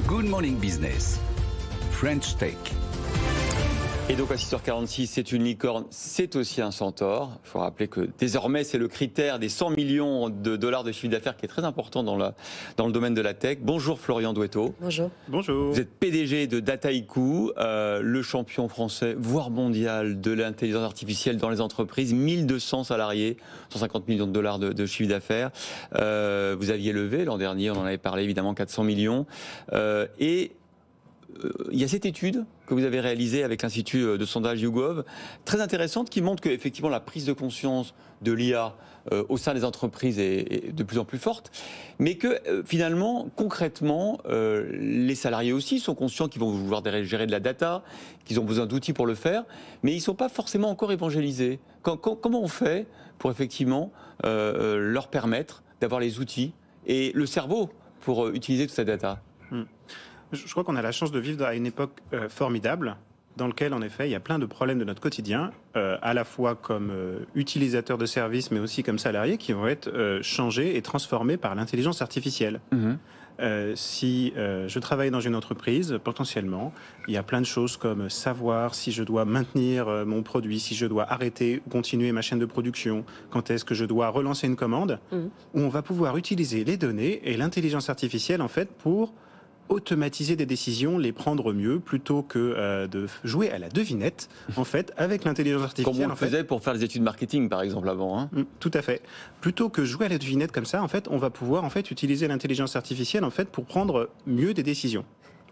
Good Morning Business, French Tech. Et donc à 6h46, c'est une licorne, c'est aussi un centaure. Il faut rappeler que désormais, c'est le critère des 100 millions de dollars de chiffre d'affaires qui est très important dans le domaine de la tech. Bonjour Florian Douetto. Bonjour. Bonjour. Vous êtes PDG de Dataiku, le champion français, voire mondial de l'intelligence artificielle dans les entreprises. 1200 salariés, 150 millions de dollars de chiffre d'affaires. Vous aviez levé l'an dernier, on en avait parlé évidemment, 400 millions. Il y a cette étude que vous avez réalisée avec l'Institut de sondage YouGov, très intéressante, qui montre qu'effectivement la prise de conscience de l'IA au sein des entreprises est de plus en plus forte, mais que finalement, concrètement, les salariés aussi sont conscients qu'ils vont vouloir gérer de la data, qu'ils ont besoin d'outils pour le faire, mais ils ne sont pas forcément encore évangélisés. Comment on fait pour effectivement leur permettre d'avoir les outils et le cerveau pour utiliser toute cette data ? Je crois qu'on a la chance de vivre à une époque formidable dans laquelle, en effet, il y a plein de problèmes de notre quotidien, à la fois comme utilisateurs de services, mais aussi comme salariés, qui vont être changés et transformés par l'intelligence artificielle. Si je travaille dans une entreprise, potentiellement, il y a plein de choses comme savoir si je dois maintenir mon produit, si je dois arrêter ou continuer ma chaîne de production, quand est-ce que je dois relancer une commande, où on va pouvoir utiliser les données et l'intelligence artificielle, en fait, pour automatiser des décisions, les prendre mieux, plutôt que de jouer à la devinette, en fait, avec l'intelligence artificielle. Comme on le faisait pour faire les études marketing, par exemple, avant. Hein. Tout à fait. Plutôt que jouer à la devinette comme ça, en fait, on va pouvoir en fait utiliser l'intelligence artificielle en fait pour prendre mieux des décisions.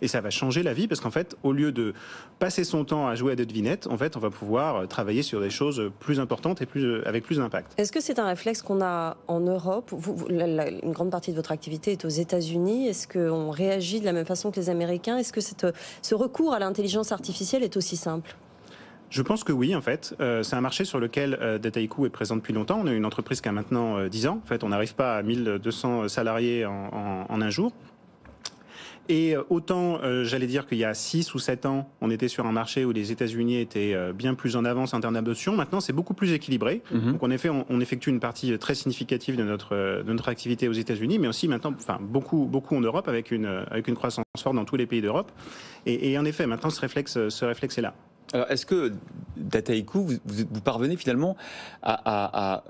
Et ça va changer la vie parce qu'en fait, au lieu de passer son temps à jouer à des devinettes, en fait, on va pouvoir travailler sur des choses plus importantes et avec plus d'impact. Est-ce que c'est un réflexe qu'on a en Europe ? Une grande partie de votre activité est aux États-Unis. Est-ce qu'on réagit de la même façon que les Américains ? Est-ce que ce recours à l'intelligence artificielle est aussi simple ? Je pense que oui, en fait. C'est un marché sur lequel Dataiku est présent depuis longtemps. On est une entreprise qui a maintenant 10 ans. En fait, on n'arrive pas à 1200 salariés en un jour. Et autant, j'allais dire qu'il y a 6 ou 7 ans, on était sur un marché où les États-Unis étaient bien plus en avance en termes d'adoption. Maintenant, c'est beaucoup plus équilibré. Donc, en effet, on effectue une partie très significative de notre activité aux États-Unis, mais aussi maintenant, enfin, beaucoup en Europe, avec une croissance forte dans tous les pays d'Europe. Et en effet, maintenant, ce réflexe est là. Alors, est-ce que Dataiku, vous parvenez finalement à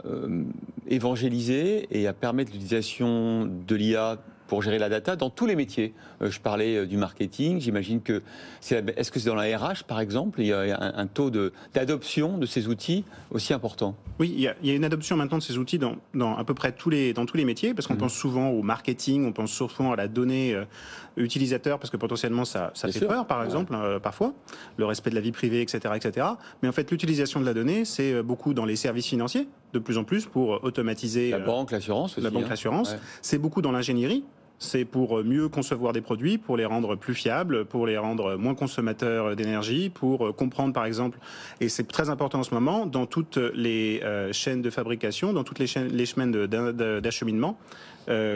évangéliser et à permettre l'utilisation de l'IA pour gérer la data dans tous les métiers? Je parlais du marketing, j'imagine que est-ce que c'est dans la RH par exemple, il y a un taux d'adoption de ces outils aussi important? Oui, il y a une adoption maintenant de ces outils dans à peu près tous les métiers, parce qu'on pense souvent au marketing, on pense souvent à la donnée utilisateur, parce que potentiellement ça fait peur par exemple, parfois, le respect de la vie privée, etc. Mais en fait, l'utilisation de la donnée, c'est beaucoup dans les services financiers, de plus en plus, pour automatiser la banque, l'assurance aussi. La banque, l'assurance. Ouais. C'est beaucoup dans l'ingénierie. C'est pour mieux concevoir des produits, pour les rendre plus fiables, pour les rendre moins consommateurs d'énergie, pour comprendre par exemple, et c'est très important en ce moment, dans toutes les chaînes de fabrication, dans toutes les chaînes d'acheminement,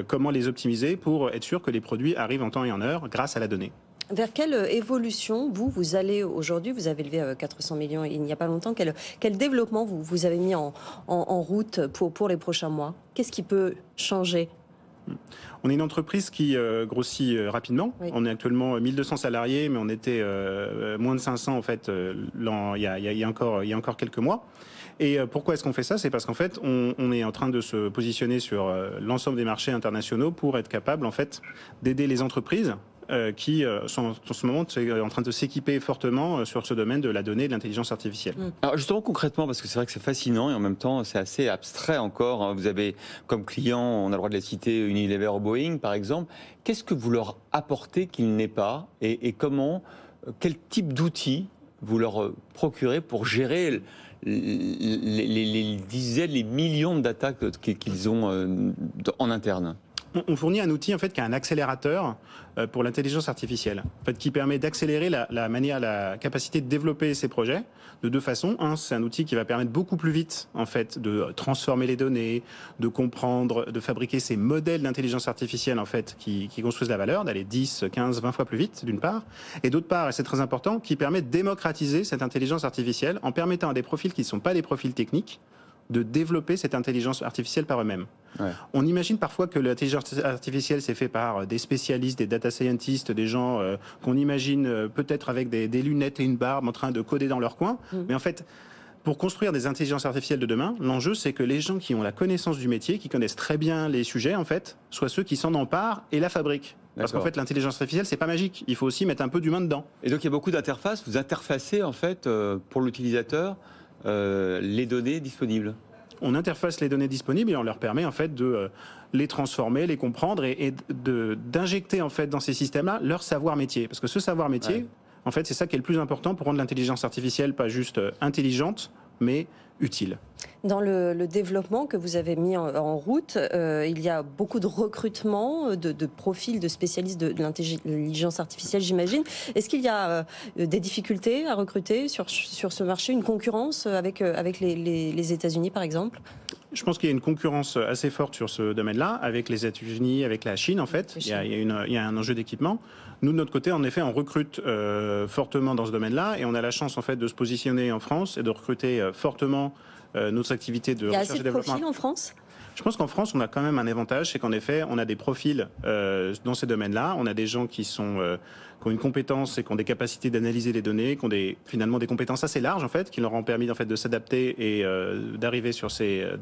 comment les optimiser pour être sûr que les produits arrivent en temps et en heure grâce à la donnée. Vers quelle évolution vous allez aujourd'hui? Vous avez levé 400 millions il n'y a pas longtemps. Quel développement vous avez mis en route pour les prochains mois? Qu'est-ce qui peut changer? On est une entreprise qui grossit rapidement. Oui. On est actuellement 1200 salariés, mais on était moins de 500 en fait il y a encore quelques mois. Et pourquoi est-ce qu'on fait ça? C'est parce qu'en fait, on est en train de se positionner sur l'ensemble des marchés internationaux pour être capable en fait d'aider les entreprises qui sont en ce moment en train de s'équiper fortement sur ce domaine de la donnée et de l'intelligence artificielle. Alors justement concrètement, parce que c'est vrai que c'est fascinant et en même temps c'est assez abstrait encore. Vous avez comme client, on a le droit de les citer, Unilever ou Boeing par exemple. Qu'est-ce que vous leur apportez qu'ils n'aient pas et comment, quel type d'outils vous leur procurez pour gérer les dizaines, les millions de data qu'ils ont en interne? On fournit un outil en fait qui est un accélérateur pour l'intelligence artificielle, en fait, qui permet d'accélérer la capacité de développer ces projets de deux façons. Un, c'est un outil qui va permettre beaucoup plus vite en fait de transformer les données, de comprendre, de fabriquer ces modèles d'intelligence artificielle en fait qui construisent la valeur, d'aller 10, 15, 20 fois plus vite d'une part, et d'autre part, et c'est très important, qui permet de démocratiser cette intelligence artificielle en permettant à des profils qui ne sont pas des profils techniques de développer cette intelligence artificielle par eux-mêmes. Ouais. On imagine parfois que l'intelligence artificielle c'est fait par des spécialistes, des data scientists, des gens qu'on imagine peut-être avec des lunettes et une barbe en train de coder dans leur coin. Mais en fait, pour construire des intelligences artificielles de demain, l'enjeu c'est que les gens qui ont la connaissance du métier, qui connaissent très bien les sujets en fait, soient ceux qui s'en emparent et la fabriquent. Parce qu'en fait, l'intelligence artificielle, c'est pas magique. Il faut aussi mettre un peu d'humain dedans. Et donc, il y a beaucoup d'interfaces. Vous interfacez, en fait, pour l'utilisateur, les données disponibles. On interface les données disponibles et on leur permet, en fait, de les transformer, les comprendre et d'injecter, en fait, dans ces systèmes-là, leur savoir métier. Parce que ce savoir métier, en fait, c'est ça qui est le plus important pour rendre l'intelligence artificielle pas juste intelligente, mais utile. Dans le développement que vous avez mis en route, il y a beaucoup de recrutement, de profils de spécialistes de l'intelligence artificielle, j'imagine. Est-ce qu'il y a des difficultés à recruter sur ce marché, une concurrence avec les États-Unis, par exemple ? Je pense qu'il y a une concurrence assez forte sur ce domaine-là, avec les États-Unis, avec la Chine, en fait. Il y a un enjeu d'équipement. Nous, de notre côté, en effet, on recrute fortement dans ce domaine-là et on a la chance, en fait, de se positionner en France et de recruter fortement notre activité de recherche et développement. Il y a assez de profils en France ? Je pense qu'en France, on a quand même un avantage, c'est qu'en effet, on a des profils dans ces domaines-là. On a des gens qui ont une compétence et qui ont des capacités d'analyser les données, qui ont finalement des compétences assez larges, en fait, qui leur ont permis, en fait, de s'adapter et d'arriver sur ces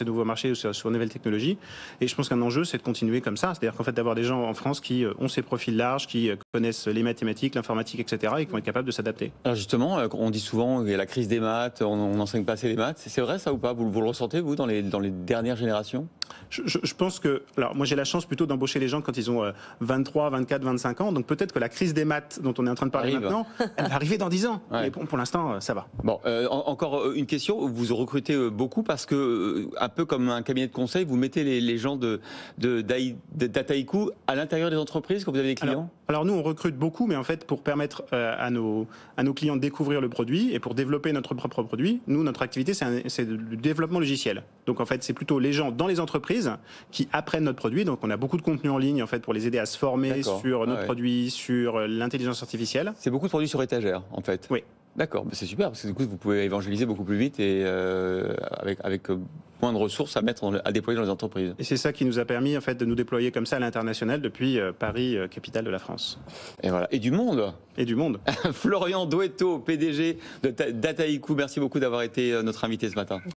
nouveaux marchés ou sur de nouvelles technologies. Et je pense qu'un enjeu, c'est de continuer comme ça. C'est-à-dire qu'en fait, d'avoir des gens en France qui ont ces profils larges, qui connaissent les mathématiques, l'informatique, etc., et qui vont être capables de s'adapter. Alors justement, on dit souvent qu'il y a la crise des maths, on n'enseigne pas assez les maths. C'est vrai ça ou pas ? Vous le ressentez, vous, dans les dernières générations ? Je pense que... Alors, moi, j'ai la chance plutôt d'embaucher les gens quand ils ont 23, 24, 25 ans. Donc, peut-être que la crise des maths dont on est en train de parler maintenant, elle va arriver dans 10 ans. Ouais. Mais pour l'instant, ça va. Bon, encore une question. Vous recrutez beaucoup parce que, un peu comme un cabinet de conseil, vous mettez les gens de Dataiku à l'intérieur des entreprises quand vous avez des clients ? Alors, nous, on recrute beaucoup, mais en fait, pour permettre à nos clients de découvrir le produit et pour développer notre propre produit, nous, notre activité, c'est du développement logiciel. Donc, en fait, c'est plutôt les gens dans les entreprises qui apprennent notre produit. Donc, on a beaucoup de contenu en ligne, en fait, pour les aider à se former sur notre produit, sur l'intelligence artificielle. C'est beaucoup de produits sur étagère, en fait. Oui. D'accord, c'est super, parce que du coup, vous pouvez évangéliser beaucoup plus vite et avec moins de ressources à déployer dans les entreprises. Et c'est ça qui nous a permis, en fait, de nous déployer comme ça à l'international depuis Paris, capitale de la France. Et voilà, et du monde. Et du monde. Florian Douetto, PDG de Dataiku, merci beaucoup d'avoir été notre invité ce matin.